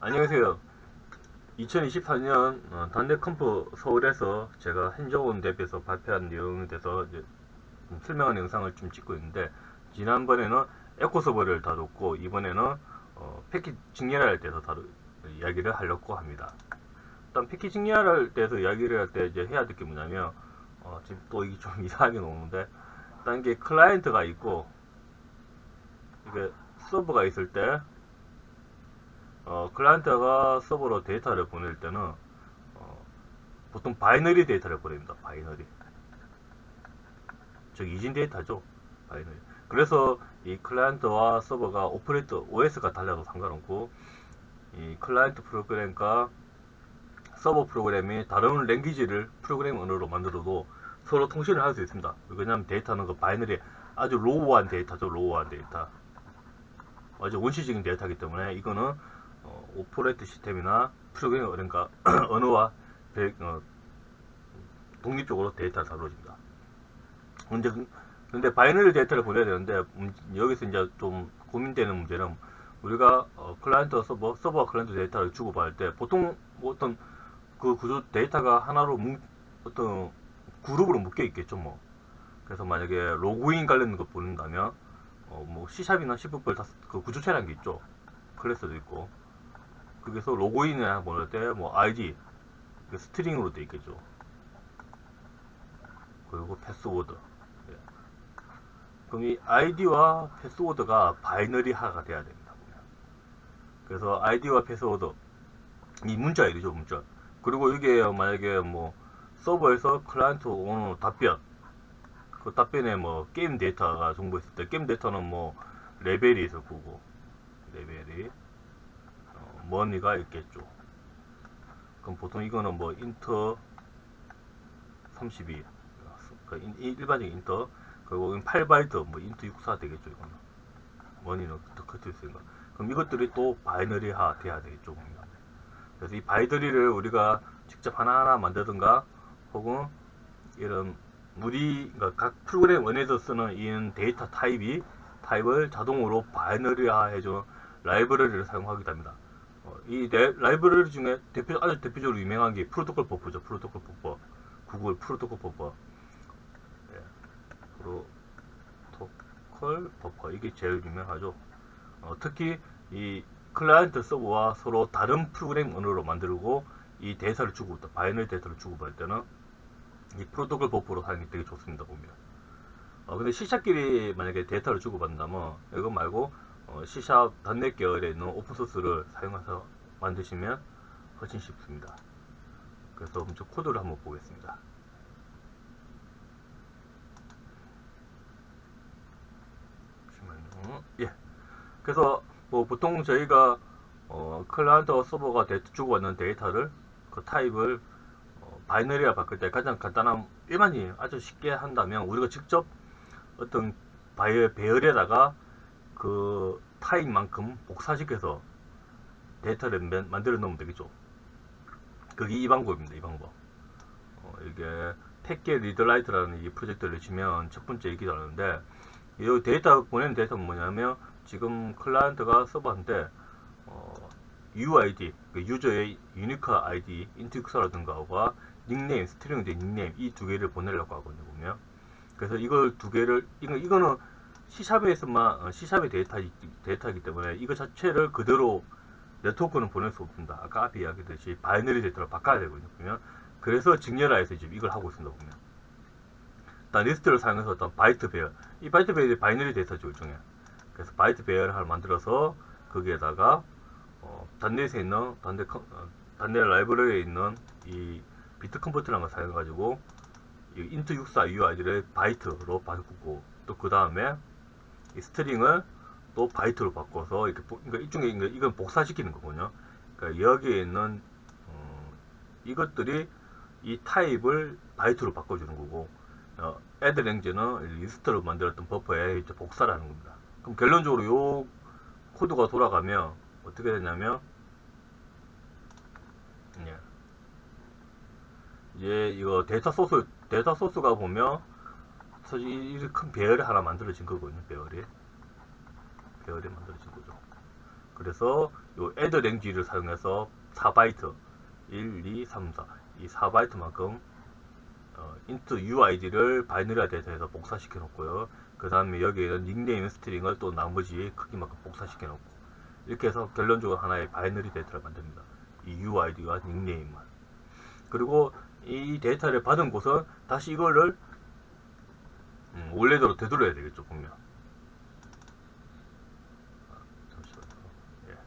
안녕하세요. 2024년 단대컴프 서울에서 제가 한정원 대표에서 발표한 내용에 대해서 이제 설명한 영상을 좀 찍고 있는데, 지난번에는 에코서버를 다뤘고 이번에는 패킷 직렬할 때서 이야기를 하려고 합니다. 일단 패킷 직렬할 때서 이야기를 할 때 이제 해야 될 게 뭐냐면, 지금 또 이게 좀 이상하게 나오는데, 일단 이게 클라이언트가 있고 이게 서버가 있을 때, 클라이언트가 서버로 데이터를 보낼 때는 보통 바이너리 데이터를 보냅니다. 바이너리. 즉 이진 데이터죠. 바이너리. 그래서 이 클라이언트와 서버가 오퍼레이터 OS가 달라도 상관없고, 이 클라이언트 프로그램과 서버 프로그램이 다른 랭귀지를 프로그램 언어로 만들어도 서로 통신을 할 수 있습니다. 왜냐하면 데이터는 그 바이너리 아주 로우한 데이터죠. 로우한 데이터. 아주 원시적인 데이터이기 때문에 이거는 오퍼레이트 시스템이나 프로그램 언어가 언어와 독립적으로 데이터를 다뤄집니다. 근데 바이너리 데이터를 보내야 되는데, 여기서 이제 좀 고민되는 문제는, 우리가 클라이언트 서버와 클라이언트 데이터를 주고받을 때 보통 뭐 어떤 그 구조 데이터가 하나로 어떤 그룹으로 묶여 있겠죠 뭐. 그래서 만약에 로그인 관련 거 보낸다면 뭐 C샵이나 C++ 그 구조체라는 게 있죠. 클래스도 있고. 거기서 로그인을 보낼 때 뭐 ID 그 스트링으로 돼 있겠죠. 그리고 패스워드. 예. 그럼 이 아이디와 패스워드가 바이너리화가 돼야 됩니다. 그래서 아이디와 패스워드, 이 문자열이죠, 문자. 그리고 이게 만약에 뭐 서버에서 클라이언트 오는 답변, 그 답변에 뭐 게임 데이터가 정보있을 때, 게임 데이터는 뭐 레벨이 있을 거고, 레벨이 머니가 있겠죠. 그럼 보통 이거는 뭐 인터 32, 그러니까 일반적인 인터, 그리고 8바이트 뭐 인터 64 되겠죠. 이거는 머니는 더 커트 있으니까. 그럼 이것들이 또 바이너리화 돼야 되겠죠. 그래서 이 바이너리를 우리가 직접 하나하나 만들든가, 혹은 이런 그러니까 각 프로그램 원에서 쓰는 이 데이터 타입을 자동으로 바이너리화 해주는 라이브러리를 사용하게 됩니다. 이 라이브러리 중에 아주 대표적으로 유명한 게 프로토콜 버퍼죠. 프로토콜 버퍼. 구글 프로토콜 버퍼. 예, 프로토콜 버퍼. 이게 제일 유명하죠. 특히 이 클라이언트 서버와 서로 다른 프로그램 언어로 만들고 이 데이터를 바이너리 데이터를 주고받을 때는 이 프로토콜 버퍼로 사용이 되게 좋습니다. 보면. 근데 C샵끼리 만약에 데이터를 주고받는다면, 이거 말고 C샵 .NET 계열에 있는 오픈소스를 사용해서 만드시면 훨씬 쉽습니다. 그래서 먼저 코드를 한번 보겠습니다. 잠시만요. 예. 그래서 뭐 보통 저희가 클라이언트와 서버가 주고받는 데이터를, 그 타입을 바이너리화 바꿀 때 가장 간단한 일반적인 아주 쉽게 한다면, 우리가 직접 어떤 배열에다가 그 타입만큼 복사시켜서 데이터를 만들어 놓으면 되겠죠. 그게 이 방법입니다. 이 방법. 이게 팩겟 리드라이트라는 이 프로젝트를 치면 첫 번째 얘기 나오는데, 이 데이터 보내는 데이터는 뭐냐면, 지금 클라이언트가 서버한테 UID, 그 유저의 유니크 아이디, 인트육사라든가와 닉네임, 스트링 된 닉네임, 이 두 개를 보내려고 하거든요. 보면. 그래서 이걸 두 개를, 이거는 C샵에서만, C샵의 데이터이기 때문에 이거 자체를 그대로 네트워크는 보낼 수 없습니다. 아까 앞에 이야기했듯이 바이너리 데이터로 바꿔야 되거든요. 보면. 그래서 직렬화해서 지금 이걸 하고 있습니다. 보면. 일단 리스트를 사용해서 어떤 바이트 배열, 이 바이트 배열이 바이너리 데이터죠, 일종의. 그래서 바이트 배열을 하나 만들어서 거기에다가 단넷에 있는 단넷 라이브러리에 있는 이 비트 컨버터라는 걸 사용해가지고 이 int 64 UID를 바이트로 바꾸고, 또 그 다음에 이 스트링을 또 바이트로 바꿔서 이렇게 그러니까 일종의 이건 복사시키는 거군요. 그러니까 여기에 있는 이것들이 이 타입을 바이트로 바꿔주는 거고, add range는 리스트로 만들었던 버퍼에 이제 복사를 하는 겁니다. 그럼 결론적으로 요 코드가 돌아가면 어떻게 되냐면, 예, 이제 이거 데이터 소스가 보면 사실 큰 배열이 하나 만들어진 거거든요. 배열이 만들어진 거죠. 그래서 요 add 랭귀지를 사용해서 4바이트 1, 2, 3, 4 이 4바이트만큼 int uid를 바이너리 데이터에서 복사시켜 놓고요. 그 다음에 여기에는 닉네임 스트링을 또 나머지 크기만큼 복사시켜 놓고 이렇게 해서 결론적으로 하나의 바이너리 데이터를 만듭니다. 이 uid와 닉네임만. 그리고 이 데이터를 받은 곳은 다시 이거를 원래대로 되돌려야 되겠죠, 분명. 예.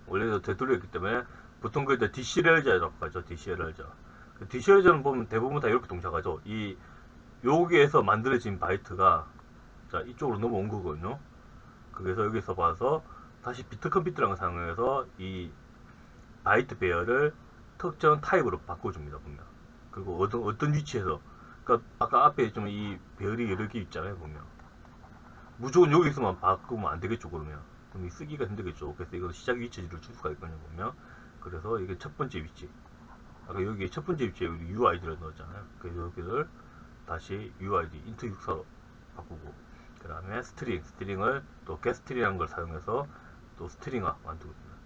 원래대로 되돌렸기 때문에 보통 그때 DCL자라고 하죠. DCL자. DCL자는 보면 대부분 다 이렇게 동작하죠. 이 여기에서 만들어진 바이트가 자 이쪽으로 넘어온 거거든요. 그래서 여기서 봐서 다시 비트 컴퓨터라는 걸 사용해서 이 바이트 배열을 특정 타입으로 바꿔줍니다, 보면. 그리고 어떤 위치에서, 그러니까 아까 앞에 좀 이 배열이 여러 개 있잖아요, 보면. 무조건 여기서만 바꾸면 안 되겠죠, 그러면. 그럼 쓰기가 힘들겠죠. 그래서 이거 시작 위치를 줄 수가 있거든요, 보면. 그래서 이게 첫 번째 위치. 아까 여기 첫 번째 위치에 우리 UID를 넣었잖아요. 그래서 여기를 다시 UID, int64로 바꾸고, 그 다음에 스트링을 또 getString이라는 걸 사용해서 또 스트링화 만들고 있습니다.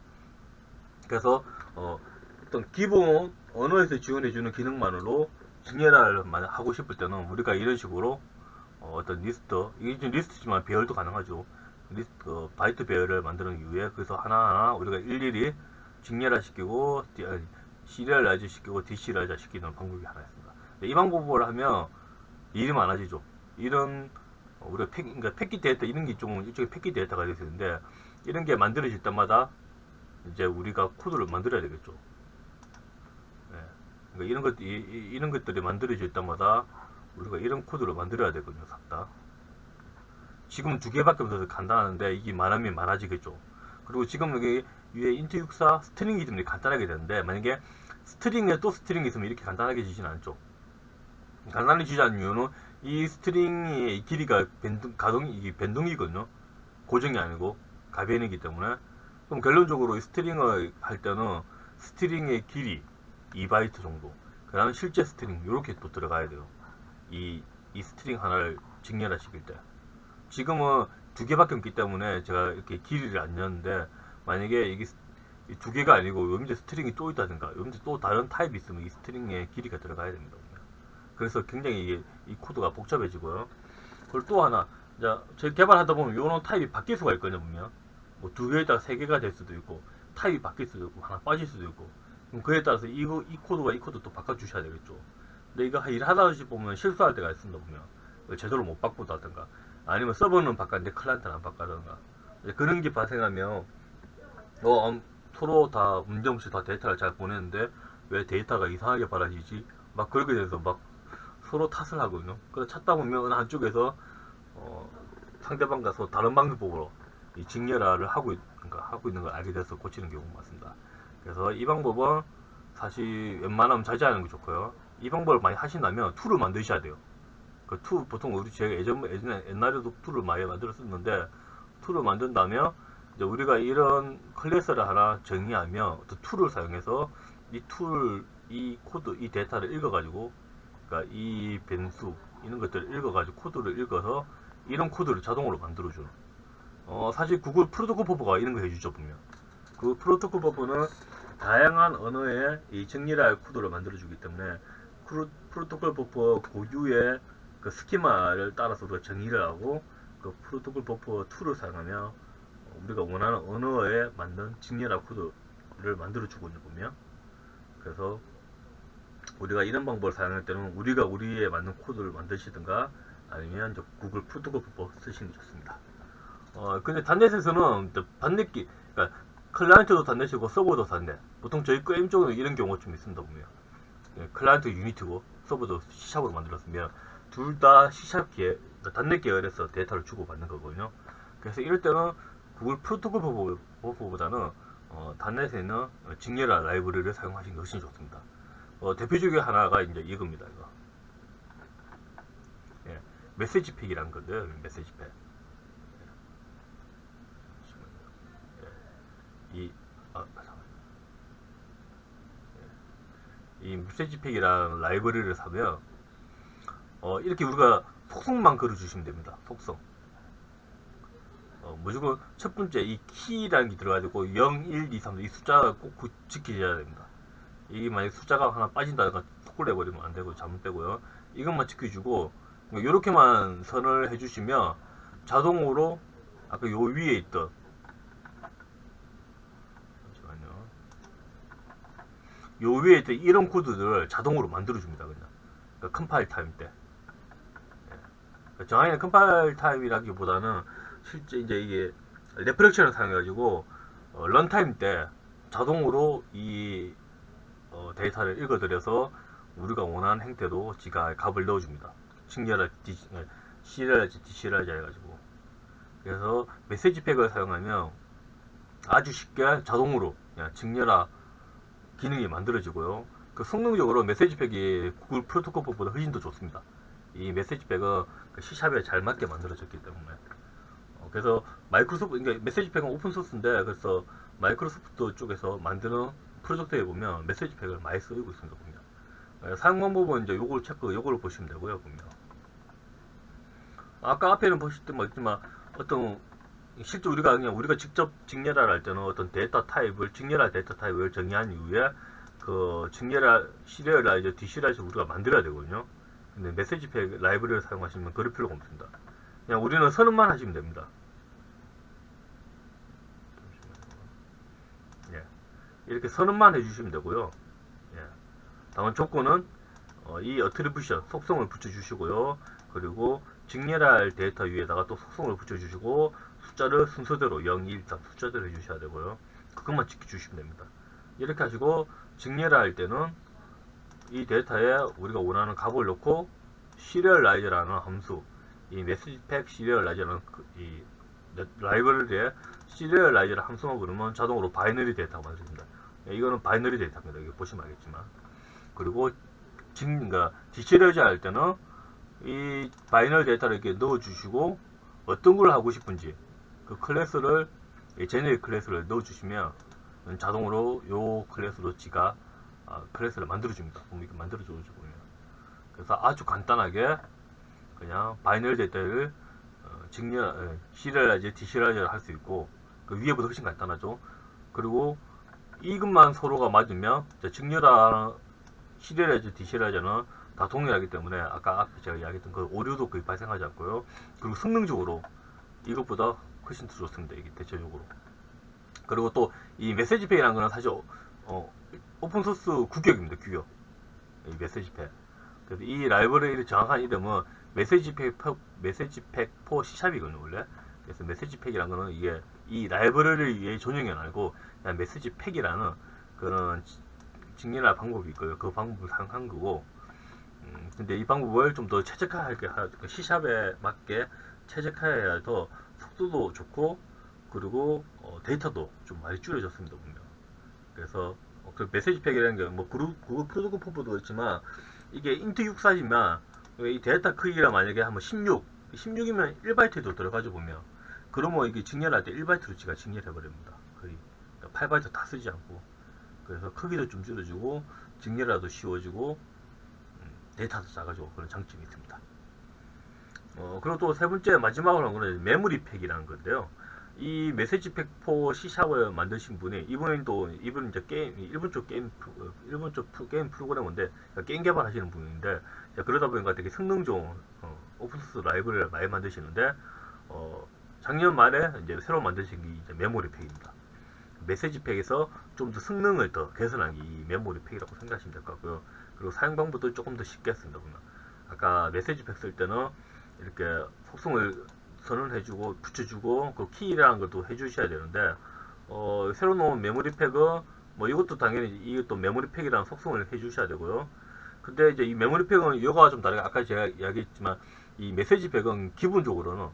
그래서 어떤 기본 언어에서 지원해주는 기능만으로 직렬화를 하고 싶을 때는 우리가 이런 식으로 어떤 리스트, 이게 지금 리스트지만 배열도 가능하죠. 리스트, 바이트 배열을 만드는 이후에 그래서 하나하나 우리가 일일이 직렬화 시키고 시리얼라이즈 시키고 디시리얼라이즈 시키는 방법이 하나 있습니다. 이 방법을 하면 일이 많아지죠. 이런 우리가 그러니까 패킷 데이터 이런 게 좀 이쪽에 패킷 데이터가 되어 있는데 이런 게 만들어질 때마다 이제 우리가 코드를 만들어야 되겠죠. 네. 그러니까 이런 것들이 만들어질 때마다 우리가 이런 코드를 만들어야 되거든요. 싹 다. 지금 두 개밖에 없어서 간단한데 이게 많으면 많아지겠죠. 그리고 지금 여기 위에 int64 스트링이 좀 간단하게 되는데 만약에 스트링에 또 스트링이 있으면 이렇게 간단하게 지진 않죠. 간단해지지 않는 이유는 이 스트링의 길이가 이게 변동이거든요. 고정이 아니고 가변이기 때문에 그럼 결론적으로 스트링을 할 때는 스트링의 길이 2바이트 정도 그 다음에 실제 스트링 이렇게 또 들어가야 돼요. 이 스트링 하나를 직렬화 시킬 때 지금은 두 개밖에 없기 때문에 제가 이렇게 길이를 안 넣는데 만약에 이게 두 개가 아니고 여기 밑에 스트링이 또 있다든가 여기 밑에 또 다른 타입이 있으면 이 스트링의 길이가 들어가야 됩니다. 그래서 굉장히 이게 이 코드가 복잡해지고요. 그리고 또 하나, 저희 개발하다 보면 이런 타입이 바뀔 수가 있거든요, 보면. 뭐 두 개에다가 세 개가 될 수도 있고, 타입이 바뀔 수도 있고, 하나 빠질 수도 있고. 그럼 그에 따라서 이 코드와 이 코드 또 바꿔주셔야 되겠죠. 근데 이거 일하다 보면 실수할 때가 있습니다, 보면. 제대로 못 바꾸다든가, 아니면 서버는 바꿨는데 클라이언트는 안 바꿔다든가. 그런 게 발생하면, 서로 다 문제없이 다 데이터를 잘 보냈는데, 왜 데이터가 이상하게 받아지지? 막 그렇게 돼서 막 서로 탓을 하거든요. 그래서 찾다 보면 한쪽에서 상대방 가서 다른 방법으로 이 직렬화를 하고 있는 걸 알게 돼서 고치는 경우가 많습니다. 그래서 이 방법은 사실 웬만하면 자제하는 게 좋고요. 이 방법을 많이 하신다면 툴을 만드셔야 돼요. 그 툴 보통 우리 제가 옛날에도 툴을 많이 만들었었는데 툴을 만든다면 이제 우리가 이런 클래스를 하나 정의하면 어떤 툴을 사용해서 이 코드, 이 데이터를 읽어가지고 그러니까 이 변수 이런 것들을 읽어가지고 코드를 읽어서 이런 코드를 자동으로 만들어주는 사실 구글 프로토콜 버퍼가 이런 거 해주죠 보면 그 프로토콜 버퍼는 다양한 언어의 이 정리할 코드를 만들어주기 때문에 프로토콜 버퍼 고유의 그 스키마를 따라서 정의를 하고 그 프로토콜 버퍼 툴을 사용하며 우리가 원하는 언어에 맞는 직렬화 코드를 만들어주거든요 보면 그래서 우리가 이런 방법을 사용할 때는 우리가 우리에 맞는 코드를 만드시든가 아니면 이제 구글 프로토콜 버퍼 쓰시는 게 좋습니다. 근데 단넷에서는 단넷기, 그러니까 클라이언트도 단넷이고 서버도 단넷. 보통 저희 거 M 쪽은 이런 경우가 좀 있습니다 보면. 클라이언트 유니티고 서버도 C샵으로 만들었으면 둘 다 C샵 단넷 계열에서 데이터를 주고받는 거거든요. 그래서 이럴 때는 구글 프로토콜 버퍼보다는 단넷에 있는 직렬화 라이브러리를 사용하시는 것이 훨씬 좋습니다. 대표적인 하나가 이제 이겁니다. 이거. 예, 메시지 팩이라는 건데요. 메시지 팩. 예, 이 메시지 팩이라는 라이브러리를 사면 이렇게 우리가 속성만 걸어주시면 됩니다. 속성. 무조건 첫 번째 이 키라는 게 들어가지고 0, 1, 2, 3 이 숫자가 꼭 지켜져야 됩니다. 이게 만약 숫자가 하나 빠진다든가 톡을 내버리면 안 되고 잘못되고요. 이것만 지켜주고 이렇게만 선을 해주시면 자동으로 아까 요 위에 있던 잠시만요. 요 위에 있던 이런 코드들을 자동으로 만들어줍니다. 그냥 그러니까 컴파일 타임 때. 정확히 컴파일 타임이라기보다는 실제 이제 이게 레프렉션을 사용해가지고 런타임 때 자동으로 이 데이터를 읽어들여서 우리가 원하는 행태로 지가 값을 넣어줍니다. 시리얼라이즈, 디시리얼라이즈 해가지고. 그래서 메시지 팩을 사용하면 아주 쉽게 자동으로 그냥 직렬화 기능이 만들어지고요. 그 성능적으로 메시지 팩이 구글 프로토콜보다 훨씬 더 좋습니다. 이 메시지 팩은 C샵에 잘 맞게 만들어졌기 때문에. 그래서 마이크로소프트, 그러니까 메시지 팩은 오픈소스인데, 그래서 마이크로소프트 쪽에서 만드는 프로젝트에 보면 메시지 팩을 많이 쓰고 있습니다. 보면. 사용 방법은 이제 요걸 보시면 되고요. 보면. 아까 앞에는 보실 때 있지만 어떤 실제 우리가 직접 직렬화를 할 때는 어떤 데이터 타입을 직렬화 데이터 타입을 정의한 이후에 그 직렬화 시리얼라이저, 디시리얼라이저 우리가 만들어야 되거든요. 근데 메시지 팩 라이브러리를 사용하시면 그럴 필요가 없습니다. 그냥 우리는 선언만 하시면 됩니다. 예. 이렇게 선언만 해주시면 되고요. 예. 다만 조건은 이 어트리뷰션 속성을 붙여주시고요. 그리고 직렬할 데이터 위에다가 또 속성을 붙여주시고 숫자를 순서대로 0, 1, 3 숫자대로 해주셔야 되고요. 그것만 지켜주시면 됩니다. 이렇게 하시고 직렬할 때는 이 데이터에 우리가 원하는 값을 넣고 시리얼라이저라는 함수, 이 메시지 팩 시리얼라이저라는 이 라이브러리에 시리얼라이저를 함수만 부르면 자동으로 바이너리 데이터가 만들어집니다. 이거는 바이너리 데이터입니다. 여기 보시면 알겠지만. 그리고 그러니까 디시리얼라이저 할 때는 이 바이너리 데이터를 이렇게 넣어주시고 어떤 걸 하고 싶은지 그 클래스를 제네릭 클래스를 넣어주시면 자동으로 요 클래스로 지가 클래스를 만들어줍니다. 이렇게 만들어줘요. 그래서 아주 간단하게 그냥 바이너리 데이터를 시리얼라이저, 디시리얼라이저를 할 수 있고 그 위에보다 훨씬 간단하죠. 그리고 이것만 서로가 맞으면 직렬화 시리얼라이저, 디시리얼라이저는 다 동일하기 때문에 아까 앞에 제가 이야기했던 그 오류도 거의 발생하지 않고요. 그리고 성능적으로 이것보다 훨씬 더 좋습니다. 이게 대체적으로. 그리고 또 이 메시지 팩이라는 거는 사실 오픈소스 규격입니다. 규격. 이 메시지 팩. 그래서 이 라이브러리의 정확한 이름은 메시지 팩 포 C샵이거든요, 원래. 그래서 메시지 팩이라는 거는 이게 이 라이브러리를 위해 전용이 아니고 그냥 메시지 팩이라는 그런 직렬할 방법이 있고요. 그 방법을 사용한 거고. 근데 이 방법을 좀 더 최적화하게 C샵에 맞게 최적화해야 더 속도도 좋고 그리고 데이터도 좀 많이 줄여졌습니다. 보면. 그래서 그 메시지 팩이라는 게 뭐 구글 프로토콜도 있지만 이게 인트 64지만 이 데이터 크기가 만약에 한번 16이면 1바이트도 들어가죠. 보면. 그러면 이게 직렬할 때 1바이트로 지가 직렬해 버립니다. 거의 8바이트 다 쓰지 않고. 그래서 크기도 좀 줄여주고 직렬화도 쉬워지고 데이터도 작아지고 그런 장점이 있습니다. 그리고 또 세 번째 마지막으로 한 거는 메모리 팩이라는 건데요. 이 메시지 팩4 C샵을 만드신 분이 이분은 이제 일본 쪽 게임 프로그래머인데 게임 개발하시는 분인데 그러다 보니까 되게 성능 좋은 오픈소스 라이브러리를 많이 만드시는데 작년 말에 이제 새로 만드신 게 이제 메모리 팩입니다. 메시지 팩에서 좀 더 성능을 더 개선한 게 이 메모리 팩이라고 생각하시면 될 것 같고요. 그리고 사용 방법도 조금 더 쉽게 했습니다. 보면. 아까 메시지 팩 쓸 때는 이렇게 속성을 선언해주고 붙여주고 그 키라는 것도 해주셔야 되는데 새로 나온 메모리 팩은 뭐 이것도 당연히 이것도 메모리 팩이라는 속성을 해주셔야 되고요. 근데 이제 이 메모리 팩은 이거와 좀 다르게 아까 제가 이야기했지만 이 메시지 팩은 기본적으로는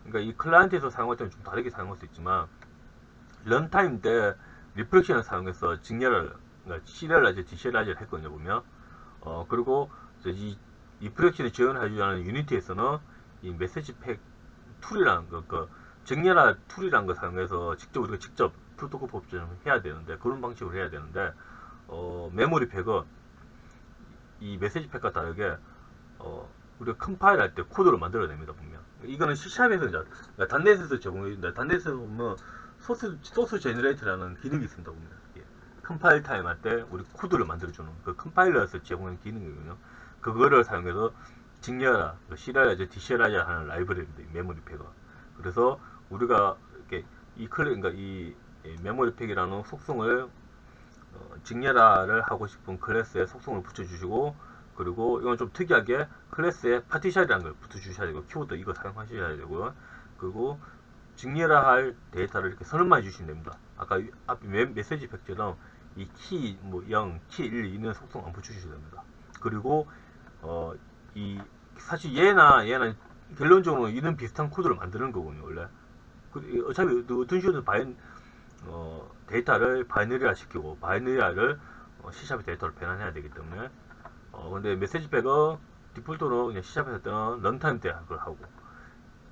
그러니까 이 클라이언트에서 사용할 때는 좀 다르게 사용할 수 있지만 런타임 때 리프렉션을 사용해서 직렬을 그러니까 시리얼라이저, 디시리얼라이저를 했거든요. 보면 그리고 이 리프렉션을 지원해주는 유니티에서는 이 메시지 팩 툴이라는 그 직렬화 툴이라는 걸 사용해서 우리가 직접 프로토콜 법전을 해야 되는데 그런 방식으로 해야 되는데 메모리 팩은 이 메시지 팩과 다르게 우리가 컴파일 할 때 코드를 만들어냅니다, 분명. 이거는 C샵에서 이제 단넷에서 제공해준다. 단넷에서 보면 소스 제너레이터라는 기능이 있습니다, 보면. 예. 컴파일 타임 할 때 우리 코드를 만들어주는 그 컴파일러에서 제공하는 기능이거든요. 그거를 사용해서 직렬화, C라이저, DC라이저 하는 라이브러리입니다, 이 메모리 팩은. 그래서 우리가 이렇게 그러니까 이 메모리 팩이라는 속성을 직렬화를 하고 싶은 클래스에 속성을 붙여주시고, 그리고 이건 좀 특이하게 클래스에 파티션이라는 걸 붙여주셔야 되고, 키워드 이거 사용하셔야 되고요. 그리고 직렬화할 데이터를 이렇게 선언만 해주시면 됩니다. 아까 앞에 메시지 팩처럼 이 키 뭐 0, 키 1, 2는 속성 안 붙여주셔야 됩니다. 그리고 이 사실 얘나 결론적으로 이런 비슷한 코드를 만드는 거군요, 원래. 어차피 어떤 식으로 데이터를 바이너리화 시키고 바이너리화를 C샵의 데이터로 변환해야 되기 때문에 근데 메시지 팩은 디폴트로 그냥 C샵에서 뜨는 런타임 때 그걸 하고,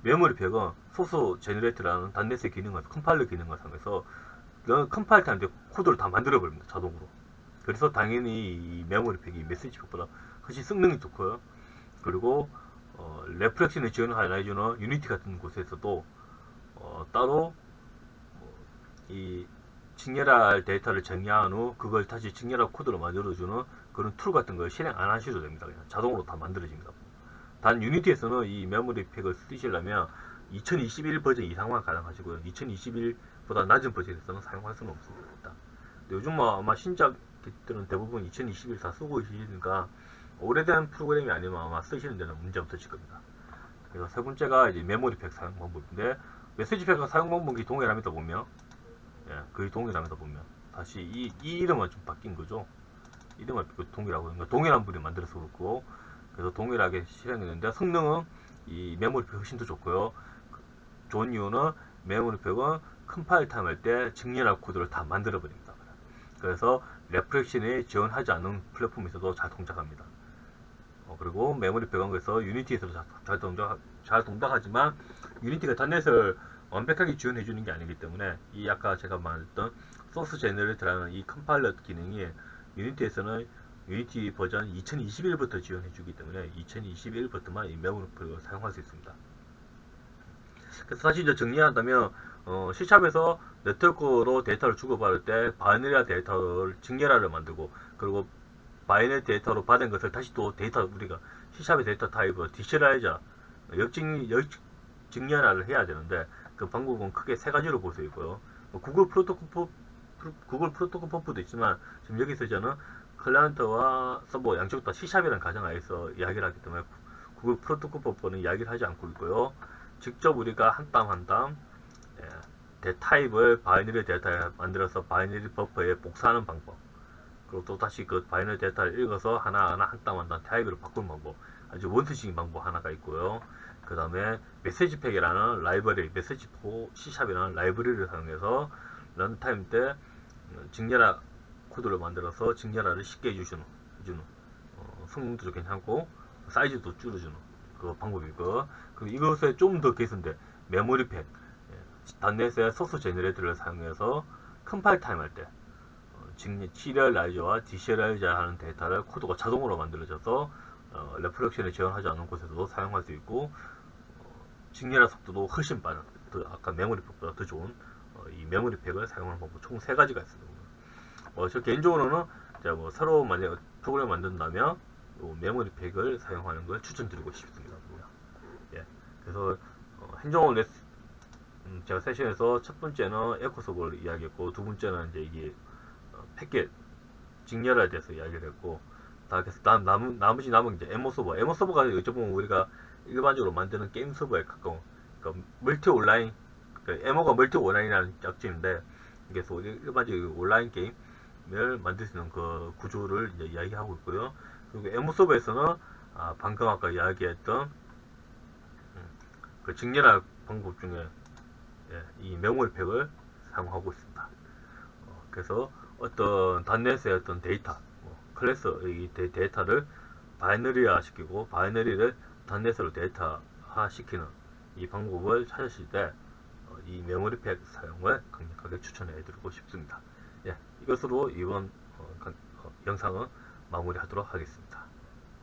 메모리 팩은 소스 제너레이터라는 단넷의 기능과 컴파일러 기능과 사용해서 컴파일 타임 때 코드를 다 만들어 버립니다, 자동으로. 그래서 당연히 이 메모리 팩이 메시지 팩보다 훨씬 성능이 좋고요. 그리고 레프렉션을 지원해주는 유니티 같은 곳에서도 따로 이 직렬할 데이터를 정의한 후 그걸 다시 직렬화 코드로 만들어주는 그런 툴 같은 걸 실행 안 하셔도 됩니다. 그냥 자동으로 다 만들어집니다. 단 유니티에서는 이 메모리 팩을 쓰시려면 2021 버전 이상만 가능하시고요. 2021보다 낮은 버전에서는 사용할 수는 없습니다. 요즘 뭐 아마 신작들은 대부분 2021 다 쓰고 계시니까 오래된 프로그램이 아니면 아마 쓰시는 데는 문제 없으실 겁니다. 그래서 세 번째가 이제 메모리 팩 사용 방법인데, 메시지 팩 사용 방법이 동일합니다, 보면. 예, 거의 동일합니다, 보면. 다시 이 이름은 좀 바뀐 거죠. 이름은 동일하고, 그러니까 동일한 분이 만들어서 그렇고, 그래서 동일하게 실행했는데 성능은 이 메모리 팩 훨씬 더 좋고요. 좋은 이유는 메모리 팩은 컴파일 타임 할 때 직렬화 코드를 다 만들어 버립니다. 그래서 레프렉션이 지원하지 않는 플랫폼에서도 잘 동작합니다. 그리고 메모리 팩은 그래서 유니티에서도 잘 동작하지만 유니티가 단넷을 완벽하게 지원해 주는 게 아니기 때문에 이 아까 제가 말했던 소스 제너레이터라는 이 컴파일러 기능이 유니티에서는 유니티 버전 2021부터 지원해 주기 때문에 2021부터만 이 메모리 팩을 사용할 수 있습니다. 그래서 사실 이제 정리한다면 C샵에서 네트워크로 데이터를 주고받을 때 바이너리아 데이터를 직렬화를 만들고, 그리고 바이너리 데이터로 받은 것을 다시 또 데이터 우리가 C샵의 데이터 타입을 디시라이저 직렬화를 해야 되는데, 그 방법은 크게 세 가지로 볼 수 있고요. 구글 프로토콜 퍼프도 있지만 지금 여기서 저는 클라이언트와 서버 양쪽 다 C샵이라는 가정하에서 이야기를 하기 때문에 구글 프로토콜 퍼프는 이야기를 하지 않고 있고요. 직접 우리가 한 땀 한 땀 타입을 바이너리 데이터에 만들어서 바이너리 버퍼에 복사하는 방법, 그리고 또 다시 그 바이너리 데이터를 읽어서 하나하나 한 땀 한 땀 타입으로 바꾸는 방법, 아주 원투식인 방법 하나가 있고요. 그 다음에 메시지 팩이라는 라이브러리, 메시지 포 C샵이라는 라이브러리를 사용해서 런타임 때 직렬화 코드를 만들어서 직렬화를 쉽게 해주는 성능도 괜찮고 사이즈도 줄여주는 그 방법이고, 그리고 이것에 좀 더 개선된 메모리 팩, 단넷의 소스 제너레이터를 사용해서 컴파일 타임 할 때 C리얼라이저와 D리얼라이저 하는 데이터를 코드가 자동으로 만들어져서 레프렉션을 지원하지 않는 곳에서도 사용할 수 있고, 직렬화 속도도 훨씬 빠른, 아까 메모리 팩보다 더 좋은 이 메모리 팩을 사용하는 방법 총 3가지가 있습니다. 저 개인적으로는 제가 뭐 새로 만약 프로그램 만든다면 메모리 팩을 사용하는 걸 추천드리고 싶습니다. 예, 그래서 행정을 제가 세션에서 첫 번째는 에코소프를 이야기했고, 두 번째는 이제 이게 패킷 직렬화에 대해서 이야기를 했고, 나머지 남은 이제 에모서버가 어쩌면 우리가 일반적으로 만드는 게임 서버에 가까운, 그러니까 멀티 온라인, 그러니까 에모가 멀티 온라인이라는 약점인데, 그래서 일반적인 온라인 게임을 만들 수 있는 그 구조를 이제 이야기하고 있고요. 그리고 에모서버에서는 방금 아까 이야기했던 그 직렬화 방법 중에 이 메모리 팩을 사용하고 있습니다. 그래서 어떤 단넷의 어떤 데이터, 클래스 이 데이터를 바이너리화 시키고 바이너리를 단넷으로 데이터화 시키는 이 방법을 찾으실 때 이 메모리 팩 사용을 강력하게 추천해 드리고 싶습니다. 예, 이것으로 이번 영상은 마무리하도록 하겠습니다.